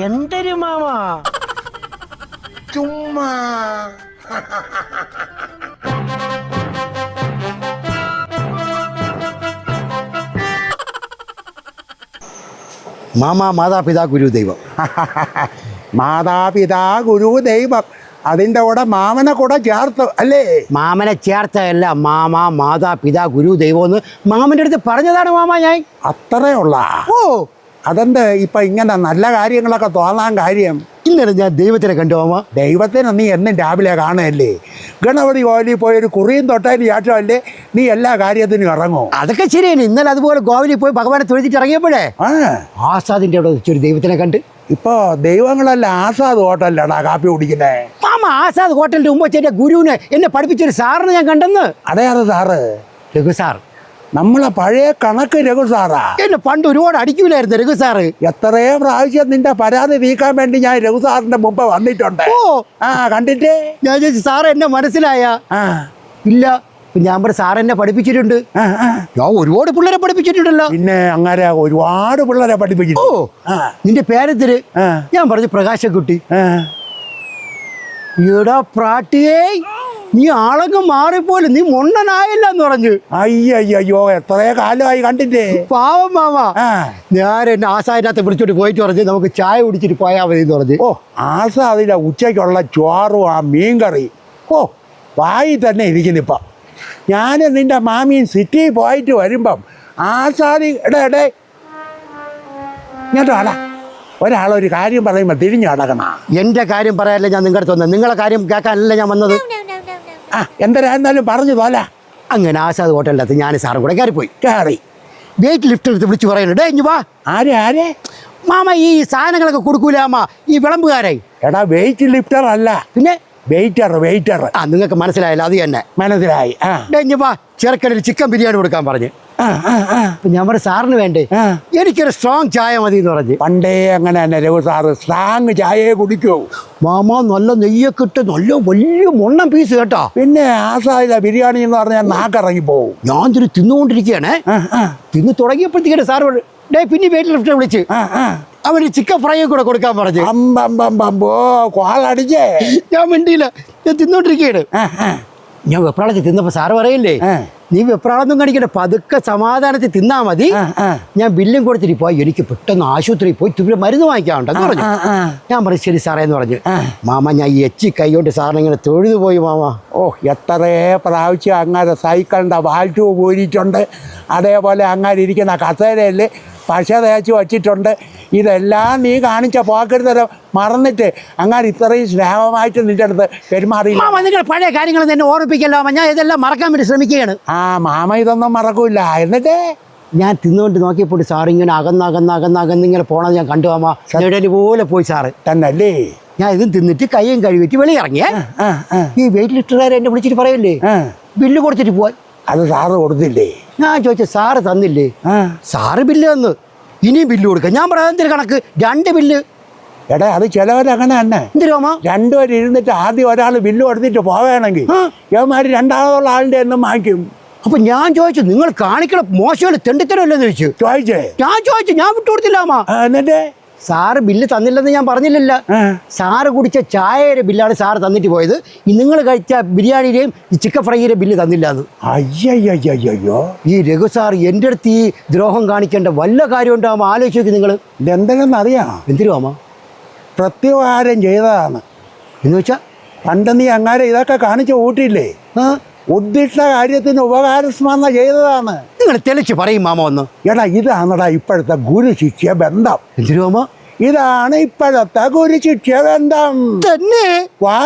എന്തൊരു മാമ ചുമ്മാ മാമാ മാതാപിതാ ഗുരു ദൈവം. മാതാപിതാ ഗുരു ദൈവം അതിൻ്റെ കൂടെ മാമനെ കൂടെ ചേർത്ത് അല്ലേ? മാമനെ ചേർത്തല്ല, മാമാ മാതാപിതാ ഗുരു ദൈവം എന്ന് മാമൻ്റെ അടുത്ത് പറഞ്ഞതാണ് മാമാ ഞാൻ. അത്രയുള്ള ഓ, അതെന്ത് ഇപ്പം ഇങ്ങനെ നല്ല കാര്യങ്ങളൊക്കെ തോന്നാൻ കാര്യം? ഇന്നലെ ഞാൻ ദൈവത്തിനെ കണ്ടു മാമ. ദൈവത്തിന് നീ എന്നും രാവിലെ കാണുകയല്ലേ? ഗണപതി കോവിലിൽ പോയൊരു കുറിയും തൊട്ടതിന് ശേഷമല്ലേ നീ എല്ലാ കാര്യത്തിനും ഇറങ്ങും? അതൊക്കെ ശരിയാണ്. ഇന്നലെ അതുപോലെ കോവിലിൽ പോയി ഭഗവാനെ തൊഴുതിട്ട് ഇറങ്ങിയപ്പോഴേ ആസാദിന്റെ അവിടെ വെച്ചൊരു ദൈവത്തിനെ കണ്ട്. ഇപ്പൊ ദൈവങ്ങളല്ല ആസാദ് ഹോട്ടലിലാടാ കാപ്പി കുടിക്കുന്നേ. മാമ, ആസാദ് ഹോട്ടലിന്റെ മുമ്പ് വെച്ച ഗുരുവിനെ എന്നെ പഠിപ്പിച്ചൊരു സാറിനെ ഞാൻ കണ്ടെന്ന്. അതെയാണ് സാറ്? രഘു സാർ. നമ്മളെ പഴയ കണക്ക് രഘു സാറാ. എന്നെ പണ്ട് ഒരുപാട് അടിക്കൂലായിരുന്നു രഘു സാറ്. എത്രയോ പ്രാവശ്യം നിന്റെ പരാതി നീക്കാൻ വേണ്ടി ഞാൻ രഘു സാറിന്റെ മുമ്പ് വന്നിട്ടുണ്ട്. ഓ, കണ്ടിട്ടേ ഞാൻ ചോദിച്ചു സാറ് എന്നെ മനസ്സിലായ? ഇല്ല. ഞാൻ പറ സാർ എന്നെ പഠിപ്പിച്ചിട്ടുണ്ട്. ഞാൻ ഒരുപാട് പിള്ളേരെ പഠിപ്പിച്ചിട്ടുണ്ടല്ലോ. പിന്നെ അങ്ങനെ ഒരുപാട് പിള്ളേരെ പഠിപ്പിച്ചു. ഓ, നിന്റെ പേരെത്തിര്? ഞാൻ പറഞ്ഞു പ്രകാശക്കുട്ടി. എടാ പ്രാട്ടിയേ, നീ ആളങ്ങ് മാറിപ്പോലെ, നീ മൊണ്ണനായല്ല എന്ന് പറഞ്ഞു. അയ്യോ എത്രയോ കാലമായി കണ്ടിട്ടേ. പാവം മാമ. ഞാൻ എന്നെ ആസാദിനകത്ത് വിളിച്ചോട്ട് പോയിട്ട് പറഞ്ഞു നമുക്ക് ചായ കുടിച്ചിട്ട് പോയാൽ മതി എന്ന് പറഞ്ഞു. ഓ, ആസാദിന്റെ ഉച്ചയ്ക്കുള്ള ചോറും ആ മീൻകറി വായി തന്നെ ഇരിക്കുന്നിപ്പം. ഞാൻ നിന്റെ മാമിയും സിറ്റിയിൽ പോയിട്ട് വരുമ്പം ആസാദി ഇടേ ഇങ്ങോട്ട് വേടാ, ഒരാളൊരു കാര്യം പറയുമ്പോൾ തിരിഞ്ഞു കിടക്കണ. എൻ്റെ കാര്യം പറയാനല്ല ഞാൻ നിങ്ങളുടെ അടുത്ത് വന്നത്, നിങ്ങളെ കാര്യം കേൾക്കാനല്ല ഞാൻ വന്നത്. എന്തരായിരുന്നാലും പറഞ്ഞു പോലെ. അങ്ങനെ ആസാദ് ഹോട്ടലിനകത്ത് ഞാൻ സാറും കൂടെ കയറി വെയിറ്റ് ലിഫ്റ്റ് എടുത്ത് വിളിച്ച് പറയുന്നുണ്ട്, ഡേ ഇഞ്ഞു വാ. ആരെ മാമ, ഈ സാധനങ്ങളൊക്കെ കൊടുക്കൂല അമ്മ, ഈ വിളമ്പുകാരായി. എടാ വെയിറ്റ് ലിഫ്റ്റർ അല്ല, പിന്നെ വെയിറ്റർ. നിങ്ങൾക്ക് മനസ്സിലായല്ലോ, അത് തന്നെ മനസ്സിലായി. ഡേ ഇഞ്ഞു വാ, ചെറുക്കനൊരു ചിക്കൻ ബിരിയാണി കൊടുക്കാൻ പറഞ്ഞു. ഞാൻ പറഞ്ഞു സാറിന് വേണ്ടേ? എനിക്കൊരു സ്ട്രോങ് ചായ മതി എന്ന് പറഞ്ഞു. പണ്ടേ അങ്ങനെ തന്നെ രഘു സാറ് സ്ട്രോങ് ചായയെ കുടിക്കൂ. മാമ, നല്ല നെയ്യൊക്കെ ഇട്ട് നല്ല വലിയ മൊണ്ണം പീസ് കേട്ടോ. പിന്നെ ആസാദില ബിരിയാണി എന്ന് പറഞ്ഞാൽ നാക്കിറങ്ങി പോവും. ഞാൻ തിരി തിന്നുകൊണ്ടിരിക്കുകയാണ്. തിന്ന് തുടങ്ങിയപ്പോഴത്തേക്കും സാർ ഡേ പിന്നെ വെയിറ്റ് ലിഫ്റ്റ് വിളിച്ച് അവന് ചിക്കൻ ഫ്രൈ കൂടെ കൊടുക്കാൻ പറഞ്ഞു. കോളടിച്ചേ. ഞാൻ മിണ്ടിയില്ല, ഞാൻ തിന്നോണ്ടിരിക്കുകയാണ്. ഞാൻ വെപ്രാളത്തിൽ തിന്നപ്പോ സാറ് പറയില്ലേ, നീ വെപ്രാളൊന്നും കാണിക്കട്ടെ, പതുക്കെ സമാധാനത്തിൽ തിന്നാ മതി. ഞാൻ ബില്ലും കൊടുത്തിട്ട് പോയി, എനിക്ക് പെട്ടെന്ന് ആശുപത്രിയിൽ പോയി തുമ്പി മരുന്ന് വാങ്ങിക്കാറുണ്ടെന്ന് പറഞ്ഞു. ഞാൻ പറഞ്ഞു ശരി സാറേ എന്ന് പറഞ്ഞു. മാമ, ഞാൻ ഈ എച്ചി കൈ കൊണ്ട് സാറിനെ ഇങ്ങനെ തൊഴുതു പോയി മാമ. എത്രയേ പ്രാവശ്യം അങ്ങനെ സൈക്കിളിൻ്റെ വാൽറ്റൂ പോയിട്ടുണ്ട്. അതേപോലെ അങ്ങനെ ഇരിക്കുന്ന കസേരയിൽ പശ തേച്ച് വച്ചിട്ടുണ്ട്. ഇതെല്ലാം നീ കാണിച്ച പോക്കരുതരം മറന്നിട്ട് അങ്ങനെ ഇത്രയും സ്നേഹമായിട്ട് നിന്റെ അടുത്ത് പെരുമാറി. നിങ്ങൾ പഴയ കാര്യങ്ങൾ തന്നെ ഓർമ്മിപ്പിക്കല്ലോ. ഞാൻ ഇതെല്ലാം മറക്കാൻ വേണ്ടി ശ്രമിക്കുകയാണ്. മാമ ഇതൊന്നും മറക്കൂല. എന്നിട്ട് ഞാൻ തിന്നുകൊണ്ട് നോക്കിയപ്പോൾ സാറിങ്ങനെ അകന്നിങ്ങനെ പോണത് ഞാൻ കണ്ടു മാമ. ഇടയിൽ പോലെ പോയി സാറ് തന്നല്ലേ. ഞാൻ ഇതും തിന്നിട്ട് കയ്യും കഴുകിട്ട് വെളിയിറങ്ങിയേ. ഈ വെയിറ്റ് ലിഫ്റ്റുകാരെ എന്നെ വിളിച്ചിട്ട് പറയല്ലേ ബില്ല് കൊടുത്തിട്ട് പോവാൻ. അത് സാറ് കൊടുത്തില്ലേ? ഞാൻ ചോദിച്ചു സാറ് തന്നില്ലേ? സാറ് ബില്ല് തന്നു, ഇനിയും ബില്ല് കൊടുക്കാം. ഞാൻ പറയാൻ കണക്ക് 2 ബില്ല്. എടാ, അത് ചിലവരങ്ങനെ തന്നെ. എന്തിനാ രണ്ടുപേരും ഇരുന്നിട്ട് ആദ്യം ഒരാൾ ബില്ല് കൊടുത്തിട്ട് പോവുകയാണെങ്കിൽ ഇവന്മാർ രണ്ടാമതുള്ള ആളുടെ എന്നും വാങ്ങിക്കും. അപ്പൊ ഞാൻ ചോദിച്ചു നിങ്ങൾ കാണിക്കണ മോശമല്ല തെണ്ടിത്തരമല്ലെന്ന് ചോദിച്ചു. ഞാൻ വിട്ടുകൊടുത്തില്ല അമ്മ. എന്നിട്ട് സാറ് ബില്ല് തന്നില്ലെന്ന് ഞാൻ പറഞ്ഞില്ലല്ലോ. സാറ് കുടിച്ച ചായയുടെ ബില്ലാണ് സാറ് തന്നിട്ട് പോയത്. നിങ്ങൾ കഴിച്ച ബിരിയാണിയുടെയും ഈ ചിക്കൻ ഫ്രൈയുടെ ബില്ല് തന്നില്ല എന്ന്. അയ്യോ, ഈ രഘു സാർ എൻ്റെ അടുത്ത് ഈ ദ്രോഹം കാണിക്കേണ്ട വല്ല കാര്യം ഉണ്ടാകുമ്പോൾ ആലോചിക്കും നിങ്ങൾ. ഇതെന്തെങ്കിലും അറിയാം? എന്തിനുമാ? പ്രത്യുപകാരം ചെയ്തതാണ് എന്ന് വെച്ചാൽ പണ്ട് നീ അങ്ങനെ ഇതൊക്കെ കാണിച്ചു കൂട്ടിയില്ലേ? ഉദ്ദിഷ്ട കാര്യത്തിന് ഉപകാരസ്മരണ ചെയ്തതാണ്. നിങ്ങൾ തെളിച്ച് പറയും മാമ ഒന്ന്. എടാ, ഇതാണടാ ഇപ്പോഴത്തെ ഗുരു ശിഷ്യ ബന്ധം. എന്തിനു മാമ? ഇതാണ് ഇപ്പോഴത്തെ ഗുരു ശിഷ്യ ബന്ധം തന്നെ. വാ